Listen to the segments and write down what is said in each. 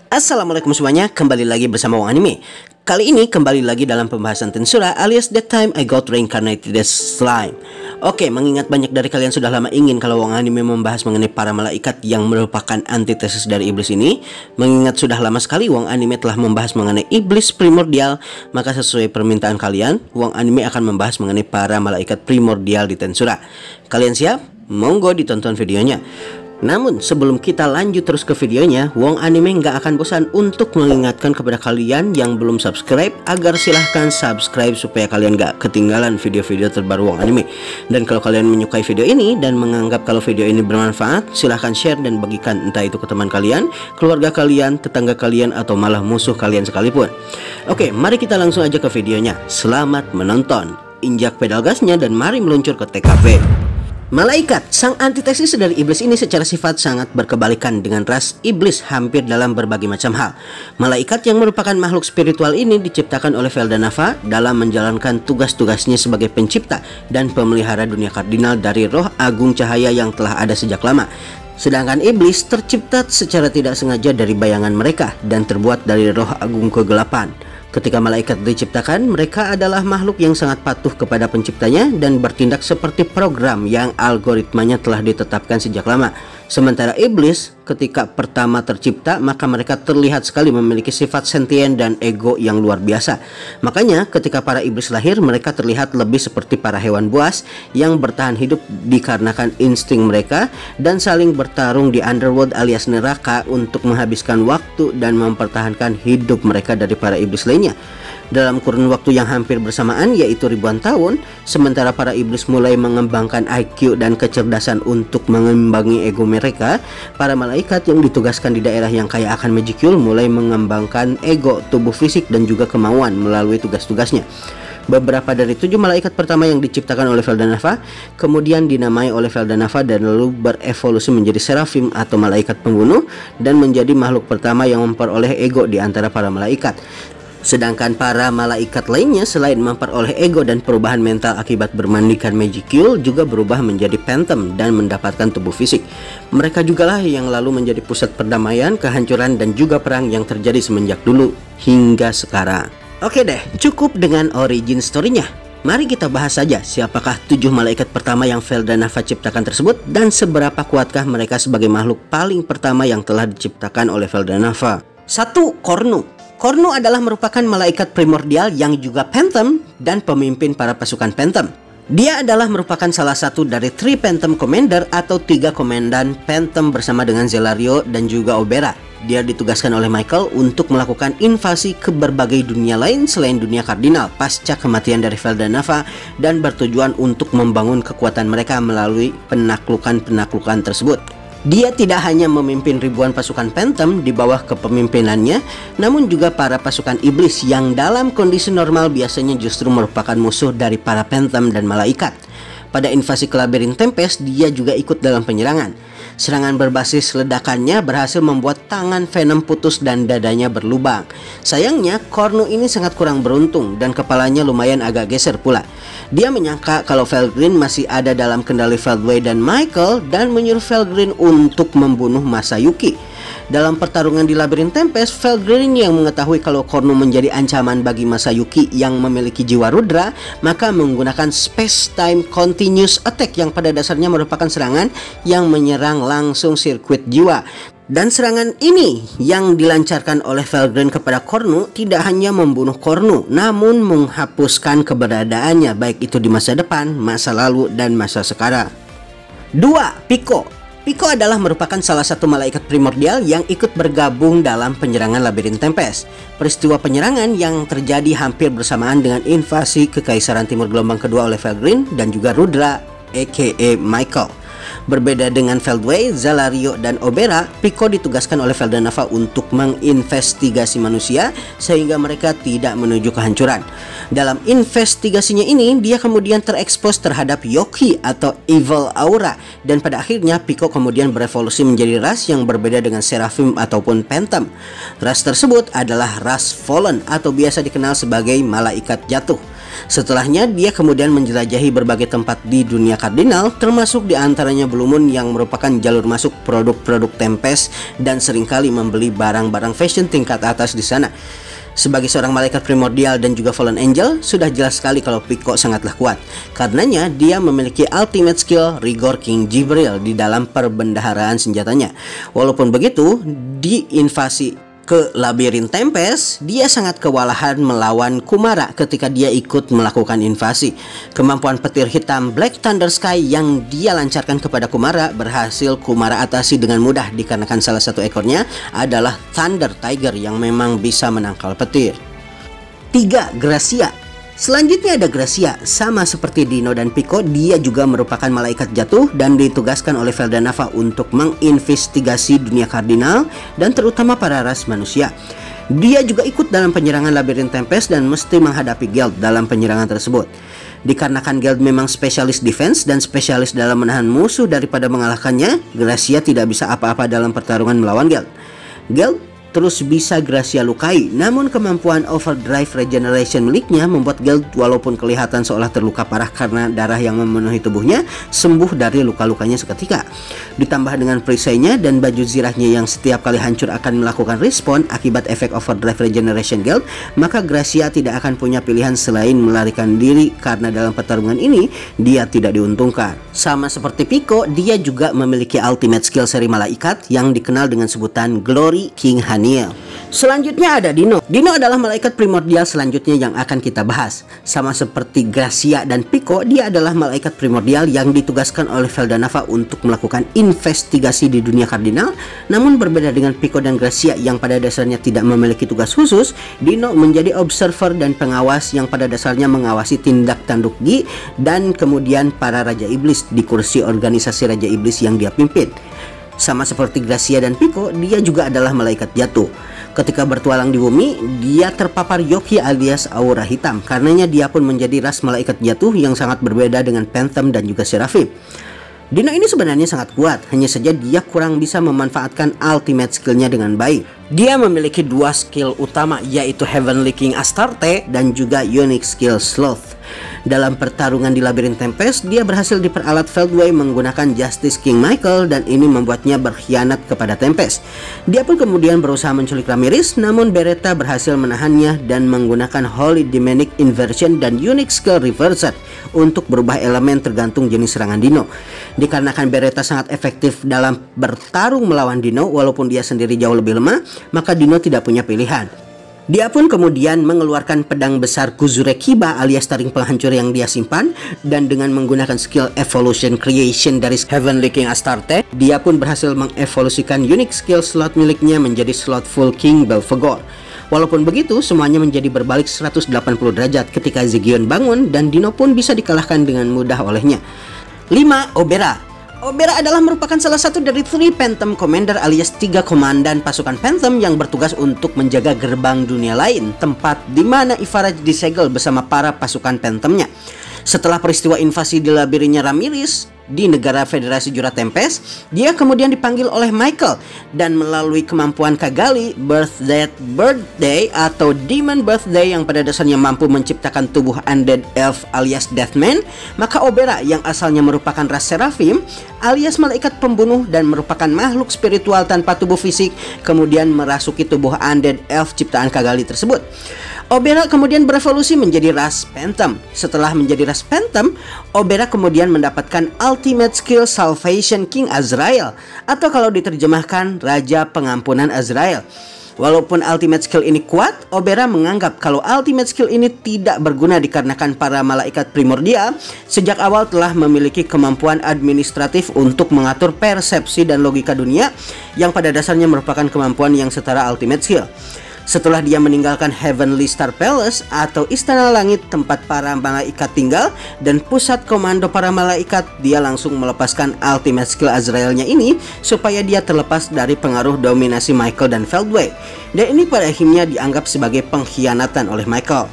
Assalamualaikum semuanya, kembali lagi bersama Wong Anime. Kali ini kembali lagi dalam pembahasan Tensura alias That Time I Got Reincarnated as Slime. Oke, mengingat banyak dari kalian sudah lama ingin kalau Wong Anime membahas mengenai para malaikat yang merupakan antitesis dari iblis ini. Mengingat sudah lama sekali Wong Anime telah membahas mengenai iblis primordial, maka sesuai permintaan kalian, Wong Anime akan membahas mengenai para malaikat primordial di Tensura. Kalian siap? Monggo ditonton videonya. Namun sebelum kita lanjut terus ke videonya, Wong Anime nggak akan bosan untuk mengingatkan kepada kalian yang belum subscribe agar silahkan subscribe supaya kalian nggak ketinggalan video-video terbaru Wong Anime. Dan kalau kalian menyukai video ini dan menganggap kalau video ini bermanfaat, silahkan share dan bagikan entah itu ke teman kalian, keluarga kalian, tetangga kalian, atau malah musuh kalian sekalipun. Oke, mari kita langsung aja ke videonya. Selamat menonton. Injak pedal gasnya dan mari meluncur ke TKP. Malaikat, sang antitesis dari iblis ini secara sifat sangat berkebalikan dengan ras iblis hampir dalam berbagai macam hal. Malaikat yang merupakan makhluk spiritual ini diciptakan oleh Veldanava dalam menjalankan tugas-tugasnya sebagai pencipta dan pemelihara dunia kardinal dari roh agung cahaya yang telah ada sejak lama. Sedangkan iblis tercipta secara tidak sengaja dari bayangan mereka dan terbuat dari roh agung kegelapan. Ketika malaikat diciptakan, mereka adalah makhluk yang sangat patuh kepada penciptanya dan bertindak seperti program yang algoritmanya telah ditetapkan sejak lama. Sementara iblis ketika pertama tercipta, maka mereka terlihat sekali memiliki sifat sentien dan ego yang luar biasa. Makanya ketika para iblis lahir, mereka terlihat lebih seperti para hewan buas yang bertahan hidup dikarenakan insting mereka dan saling bertarung di underworld alias neraka untuk menghabiskan waktu dan mempertahankan hidup mereka dari para iblis lainnya. Dalam kurun waktu yang hampir bersamaan, yaitu ribuan tahun, sementara para iblis mulai mengembangkan IQ dan kecerdasan untuk mengimbangi ego mereka, para malaikat yang ditugaskan di daerah yang kaya akan magicule mulai mengembangkan ego, tubuh fisik, dan juga kemauan melalui tugas-tugasnya. Beberapa dari 7 malaikat pertama yang diciptakan oleh Veldanava kemudian dinamai oleh Veldanava dan lalu berevolusi menjadi serafim atau malaikat pembunuh dan menjadi makhluk pertama yang memperoleh ego di antara para malaikat. Sedangkan para malaikat lainnya selain memperoleh ego dan perubahan mental akibat bermandikan magicule juga berubah menjadi phantom dan mendapatkan tubuh fisik. Mereka jugalah yang lalu menjadi pusat perdamaian, kehancuran, dan juga perang yang terjadi semenjak dulu hingga sekarang. Oke deh, cukup dengan origin story-nya. Mari kita bahas saja siapakah 7 malaikat pertama yang Veldanava ciptakan tersebut dan seberapa kuatkah mereka sebagai makhluk paling pertama yang telah diciptakan oleh Veldanava. 1. Kornu. Kornu adalah merupakan malaikat primordial yang juga Phantom dan pemimpin para pasukan Phantom. Dia adalah merupakan salah satu dari 3 Phantom Commander atau 3 komandan Phantom bersama dengan Zelario dan juga Obera. Dia ditugaskan oleh Michael untuk melakukan invasi ke berbagai dunia lain selain dunia kardinal pasca kematian dari Veldanava dan bertujuan untuk membangun kekuatan mereka melalui penaklukan-penaklukan tersebut. Dia tidak hanya memimpin ribuan pasukan Phantom di bawah kepemimpinannya, namun juga para pasukan iblis yang dalam kondisi normal biasanya justru merupakan musuh dari para Phantom dan malaikat. Pada invasi ke Labirin Tempest, dia juga ikut dalam penyerangan. Serangan berbasis ledakannya berhasil membuat tangan Venom putus dan dadanya berlubang. Sayangnya, Kornu ini sangat kurang beruntung dan kepalanya lumayan agak geser pula. Dia menyangka kalau Felgreen masih ada dalam kendali Feldway dan Michael dan menyuruh Felgreen untuk membunuh Masayuki. Dalam pertarungan di Labirin Tempest, Felgreen yang mengetahui kalau Kornu menjadi ancaman bagi Masayuki yang memiliki jiwa rudra, maka menggunakan Space Time Continuous Attack yang pada dasarnya merupakan serangan yang menyerang langsung sirkuit jiwa. Dan serangan ini yang dilancarkan oleh Felgreen kepada Kornu tidak hanya membunuh Kornu, namun menghapuskan keberadaannya baik itu di masa depan, masa lalu, dan masa sekarang. 2. Pico. Pico adalah merupakan salah satu malaikat primordial yang ikut bergabung dalam penyerangan Labirin Tempest. Peristiwa penyerangan yang terjadi hampir bersamaan dengan invasi Kekaisaran Timur Gelombang Kedua oleh Felgreen dan juga Rudra aka Michael. Berbeda dengan Feldway, Zelario, dan Obera, Pico ditugaskan oleh Veldanava untuk menginvestigasi manusia sehingga mereka tidak menuju kehancuran. Dalam investigasinya ini, dia kemudian terekspos terhadap Yoki atau Evil Aura, dan pada akhirnya Pico kemudian berevolusi menjadi ras yang berbeda dengan Seraphim ataupun Phantom. Ras tersebut adalah ras Fallen atau biasa dikenal sebagai malaikat jatuh. Setelahnya dia kemudian menjelajahi berbagai tempat di dunia kardinal, termasuk diantaranya Blue Moon yang merupakan jalur masuk produk-produk Tempest dan seringkali membeli barang-barang fashion tingkat atas di sana. Sebagai seorang malaikat primordial dan juga fallen angel, sudah jelas sekali kalau Pico sangatlah kuat. Karenanya dia memiliki ultimate skill Rigor King Jibril di dalam perbendaharaan senjatanya. Walaupun begitu, di invasi ke labirin Tempest, dia sangat kewalahan melawan Kumara ketika dia ikut melakukan invasi. Kemampuan petir hitam Black Thunder Sky yang dia lancarkan kepada Kumara berhasil Kumara atasi dengan mudah dikarenakan salah satu ekornya adalah Thunder Tiger yang memang bisa menangkal petir. 3. Gracia. Selanjutnya ada Gracia. Sama seperti Dino dan Pico, dia juga merupakan malaikat jatuh dan ditugaskan oleh Veldanava untuk menginvestigasi dunia kardinal dan terutama para ras manusia. Dia juga ikut dalam penyerangan labirin Tempest dan mesti menghadapi Geld dalam penyerangan tersebut. Dikarenakan Geld memang spesialis defense dan spesialis dalam menahan musuh daripada mengalahkannya, Gracia tidak bisa apa-apa dalam pertarungan melawan Geld. Geld terus bisa Gracia lukai, namun kemampuan overdrive regeneration miliknya membuat Geld walaupun kelihatan seolah terluka parah karena darah yang memenuhi tubuhnya sembuh dari luka-lukanya seketika. Ditambah dengan perisainya dan baju zirahnya yang setiap kali hancur akan melakukan respawn akibat efek overdrive regeneration Geld, maka Gracia tidak akan punya pilihan selain melarikan diri karena dalam pertarungan ini dia tidak diuntungkan. Sama seperti Pico, dia juga memiliki ultimate skill seri malaikat yang dikenal dengan sebutan Glory King Haniel. Selanjutnya ada Dino. Dino adalah malaikat primordial selanjutnya yang akan kita bahas. Sama seperti Gracia dan Pico, dia adalah malaikat primordial yang ditugaskan oleh Veldanava untuk melakukan investigasi di dunia kardinal. Namun berbeda dengan Pico dan Gracia yang pada dasarnya tidak memiliki tugas khusus, Dino menjadi observer dan pengawas yang pada dasarnya mengawasi tindak tanduk Gi dan kemudian para Raja Iblis di kursi organisasi Raja Iblis yang dia pimpin. Sama seperti Gracia dan Pico, dia juga adalah malaikat jatuh. Ketika bertualang di bumi, dia terpapar Yoki alias aura hitam. Karenanya dia pun menjadi ras malaikat jatuh yang sangat berbeda dengan Phantom dan juga Seraphim. Dino ini sebenarnya sangat kuat, hanya saja dia kurang bisa memanfaatkan ultimate skillnya dengan baik. Dia memiliki dua skill utama, yaitu Heavenly King Astarte dan juga unique skill Sloth. Dalam pertarungan di labirin Tempest, dia berhasil diperalat Feldway menggunakan Justice King Michael dan ini membuatnya berkhianat kepada Tempest. Dia pun kemudian berusaha menculik Ramirez, namun Beretta berhasil menahannya dan menggunakan Holy Demonic Inversion dan unique skill Reversed untuk berubah elemen tergantung jenis serangan Dino. Dikarenakan Beretta sangat efektif dalam bertarung melawan Dino walaupun dia sendiri jauh lebih lemah, maka Dino tidak punya pilihan. Dia pun kemudian mengeluarkan pedang besar Kuzure Kiba alias taring penghancur yang dia simpan, dan dengan menggunakan skill Evolution Creation dari Heavenly King Astarte, dia pun berhasil mengevolusikan unique skill slot miliknya menjadi slot full King Belphegor. Walaupun begitu, semuanya menjadi berbalik 180 derajat ketika Zegion bangun dan Dino pun bisa dikalahkan dengan mudah olehnya. 5. Obera. Obera adalah merupakan salah satu dari 3 Phantom Commander alias 3 komandan pasukan Phantom yang bertugas untuk menjaga gerbang dunia lain, tempat di mana Ivaraj disegel bersama para pasukan Phantomnya. Setelah peristiwa invasi di labirinnya Ramirez di negara Federasi Jura Tempest, dia kemudian dipanggil oleh Michael dan melalui kemampuan Kagali Birthday atau Demon Birthday yang pada dasarnya mampu menciptakan tubuh Undead Elf alias Deathman, maka Obera yang asalnya merupakan ras Seraphim alias malaikat pembunuh dan merupakan makhluk spiritual tanpa tubuh fisik kemudian merasuki tubuh Undead Elf ciptaan Kagali tersebut. Obera kemudian berevolusi menjadi ras Phantom. Setelah menjadi ras Phantom, Obera kemudian mendapatkan ultimate skill Salvation King Azrael, atau kalau diterjemahkan Raja Pengampunan Azrael. Walaupun ultimate skill ini kuat, Obera menganggap kalau ultimate skill ini tidak berguna dikarenakan para malaikat primordial sejak awal telah memiliki kemampuan administratif untuk mengatur persepsi dan logika dunia yang pada dasarnya merupakan kemampuan yang setara ultimate skill. Setelah dia meninggalkan Heavenly Star Palace atau Istana Langit tempat para malaikat tinggal dan pusat komando para malaikat, dia langsung melepaskan ultimate skill Azraelnya ini supaya dia terlepas dari pengaruh dominasi Michael dan Feldway. Dan ini pada akhirnya dianggap sebagai pengkhianatan oleh Michael.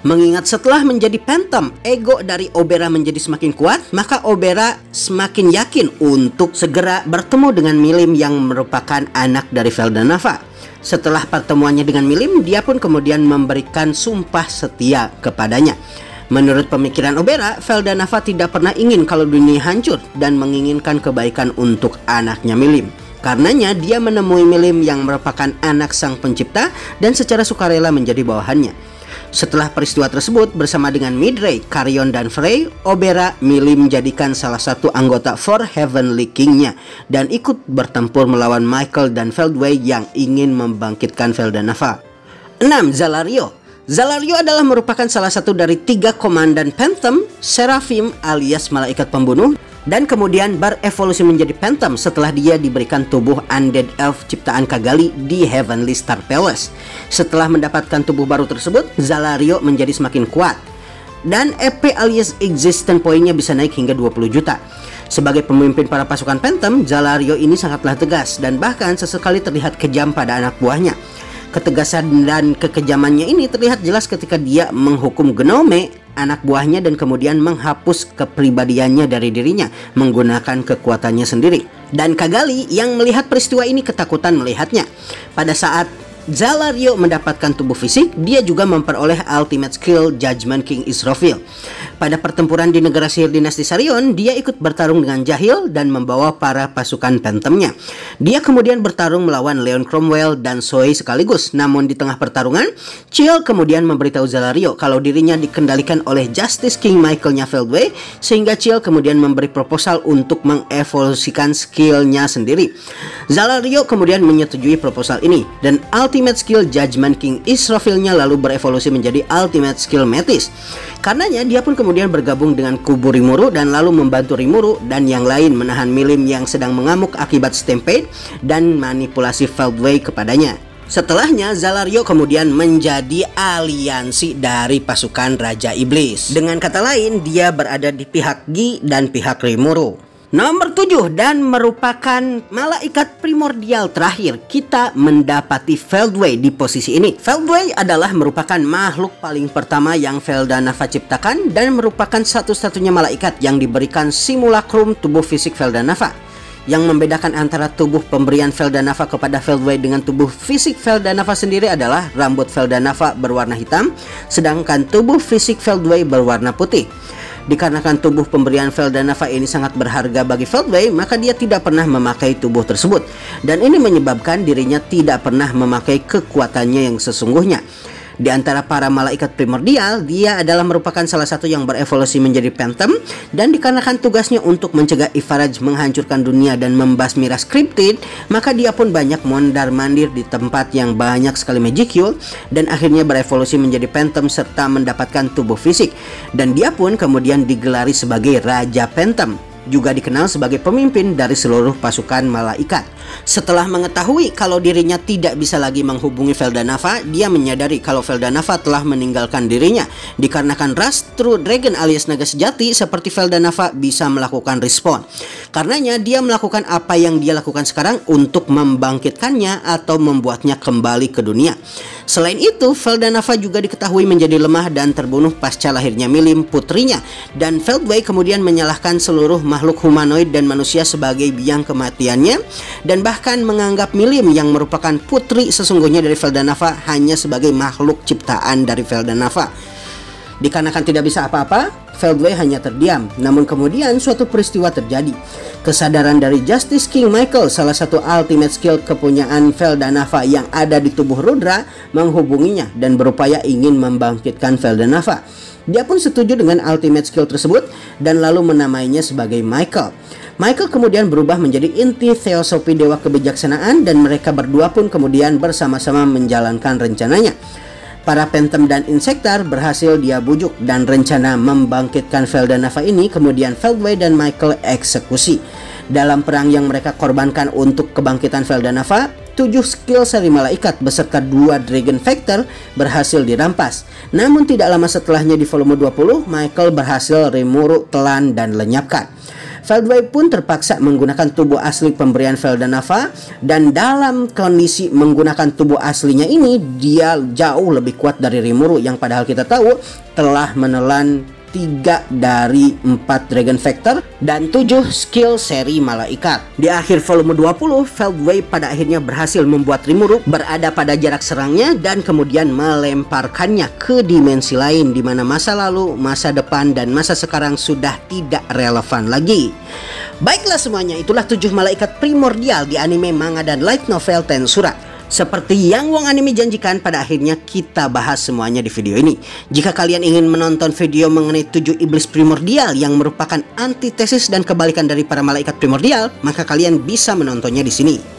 Mengingat setelah menjadi Phantom, ego dari Obera menjadi semakin kuat, maka Obera semakin yakin untuk segera bertemu dengan Milim yang merupakan anak dari Feldanava. Setelah pertemuannya dengan Milim, dia pun kemudian memberikan sumpah setia kepadanya. Menurut pemikiran Obera, Feldanava tidak pernah ingin kalau dunia hancur dan menginginkan kebaikan untuk anaknya Milim. Karenanya dia menemui Milim yang merupakan anak sang pencipta dan secara sukarela menjadi bawahannya. Setelah peristiwa tersebut, bersama dengan Midray, Carrion, dan Frey, Obera Milim menjadikan salah satu anggota For Heavenly King-nya dan ikut bertempur melawan Michael dan Feldway yang ingin membangkitkan Feldanava. 6. Zalario. Zalario adalah merupakan salah satu dari 3 komandan Phantom, Seraphim alias malaikat pembunuh, dan kemudian berevolusi menjadi Phantom setelah dia diberikan tubuh Undead Elf ciptaan Cagali di Heavenly Star Palace. Setelah mendapatkan tubuh baru tersebut, Zalario menjadi semakin kuat dan EP alias Existence Point-nya bisa naik hingga 20 juta. Sebagai pemimpin para pasukan Phantom, Zalario ini sangatlah tegas dan bahkan sesekali terlihat kejam pada anak buahnya. Ketegasan dan kekejamannya ini terlihat jelas ketika dia menghukum Gnome, anak buahnya, dan kemudian menghapus kepribadiannya dari dirinya menggunakan kekuatannya sendiri. Dan Cagali yang melihat peristiwa ini ketakutan melihatnya. Pada saat Zalario mendapatkan tubuh fisik, dia juga memperoleh ultimate skill Judgment King Israfil. Pada pertempuran di negara sihir dinasti Sarion, dia ikut bertarung dengan Jahil dan membawa para pasukan Phantomnya. Dia kemudian bertarung melawan Leon Cromwell dan Zoe sekaligus. Namun di tengah pertarungan, Ciel kemudian memberitahu Zalario kalau dirinya dikendalikan oleh Justice King Michaelnya Feldway, sehingga Ciel kemudian memberi proposal untuk mengevolusikan skillnya sendiri. Zalario kemudian menyetujui proposal ini dan Ultimate Skill Judgment King Israfilnya lalu berevolusi menjadi Ultimate Skill Metis. Karenanya dia pun kemudian bergabung dengan kubu Rimuru dan lalu membantu Rimuru dan yang lain menahan Milim yang sedang mengamuk akibat Stampede dan manipulasi Feldway kepadanya. Setelahnya, Zalario kemudian menjadi aliansi dari pasukan Raja Iblis. Dengan kata lain, dia berada di pihak Gi dan pihak Rimuru. Nomor 7, dan merupakan malaikat primordial terakhir, kita mendapati Feldway di posisi ini. Feldway adalah merupakan makhluk paling pertama yang Feldanava ciptakan dan merupakan satu-satunya malaikat yang diberikan simulacrum tubuh fisik Feldanava. Yang membedakan antara tubuh pemberian Feldanava kepada Feldway dengan tubuh fisik Feldanava sendiri adalah rambut Feldanava berwarna hitam, sedangkan tubuh fisik Feldway berwarna putih. Dikarenakan tubuh pemberian Feldanava ini sangat berharga bagi Feldway, maka dia tidak pernah memakai tubuh tersebut. Dan ini menyebabkan dirinya tidak pernah memakai kekuatannya yang sesungguhnya. Di antara para malaikat primordial, dia adalah merupakan salah satu yang berevolusi menjadi Phantom. Dan dikarenakan tugasnya untuk mencegah Ifaraj menghancurkan dunia dan membasmi ras Cryptid, maka dia pun banyak mondar-mandir di tempat yang banyak sekali Magicule dan akhirnya berevolusi menjadi Phantom serta mendapatkan tubuh fisik. Dan dia pun kemudian digelari sebagai Raja Phantom, juga dikenal sebagai pemimpin dari seluruh pasukan malaikat. Setelah mengetahui kalau dirinya tidak bisa lagi menghubungi Feldanava, dia menyadari kalau Feldanava telah meninggalkan dirinya. Dikarenakan ras True Dragon alias naga sejati seperti Feldanava bisa melakukan respawn. Karenanya dia melakukan apa yang dia lakukan sekarang untuk membangkitkannya atau membuatnya kembali ke dunia. Selain itu, Feldanava juga diketahui menjadi lemah dan terbunuh pasca lahirnya Milim, putrinya. Dan Feldway kemudian menyalahkan seluruh makhluk humanoid dan manusia sebagai biang kematiannya, dan bahkan menganggap Milim yang merupakan putri sesungguhnya dari Feldanava hanya sebagai makhluk ciptaan dari Feldanava. Dikarenakan tidak bisa apa-apa, Feldway hanya terdiam. Namun kemudian suatu peristiwa terjadi. Kesadaran dari Justice King Michael, salah satu ultimate skill kepunyaan Feldanava yang ada di tubuh Rudra, menghubunginya dan berupaya ingin membangkitkan Feldanava. Dia pun setuju dengan ultimate skill tersebut dan lalu menamainya sebagai Michael. Michael kemudian berubah menjadi inti teosofi dewa kebijaksanaan dan mereka berdua pun kemudian bersama-sama menjalankan rencananya. Para Phantom dan Insektar berhasil dia bujuk dan rencana membangkitkan Feldanava ini kemudian Feldway dan Michael eksekusi. Dalam perang yang mereka korbankan untuk kebangkitan Feldanava, 7 skill seri malaikat beserta 2 Dragon Factor berhasil dirampas. Namun tidak lama setelahnya di volume 20, Michael berhasil Rimuru telan dan lenyapkan. Feldway pun terpaksa menggunakan tubuh asli pemberian Veldanava, dan dalam kondisi menggunakan tubuh aslinya ini dia jauh lebih kuat dari Rimuru yang padahal kita tahu telah menelan 3 dari 4 Dragon Factor dan 7 skill seri malaikat. Di akhir volume 20, Feldway pada akhirnya berhasil membuat Rimuru berada pada jarak serangnya dan kemudian melemparkannya ke dimensi lain di mana masa lalu, masa depan, dan masa sekarang sudah tidak relevan lagi. Baiklah semuanya, itulah 7 malaikat primordial di anime, manga, dan light novel Tensura. Seperti yang Wong Anime janjikan, pada akhirnya kita bahas semuanya di video ini. Jika kalian ingin menonton video mengenai 7 iblis primordial yang merupakan antitesis dan kebalikan dari para malaikat primordial, maka kalian bisa menontonnya di sini.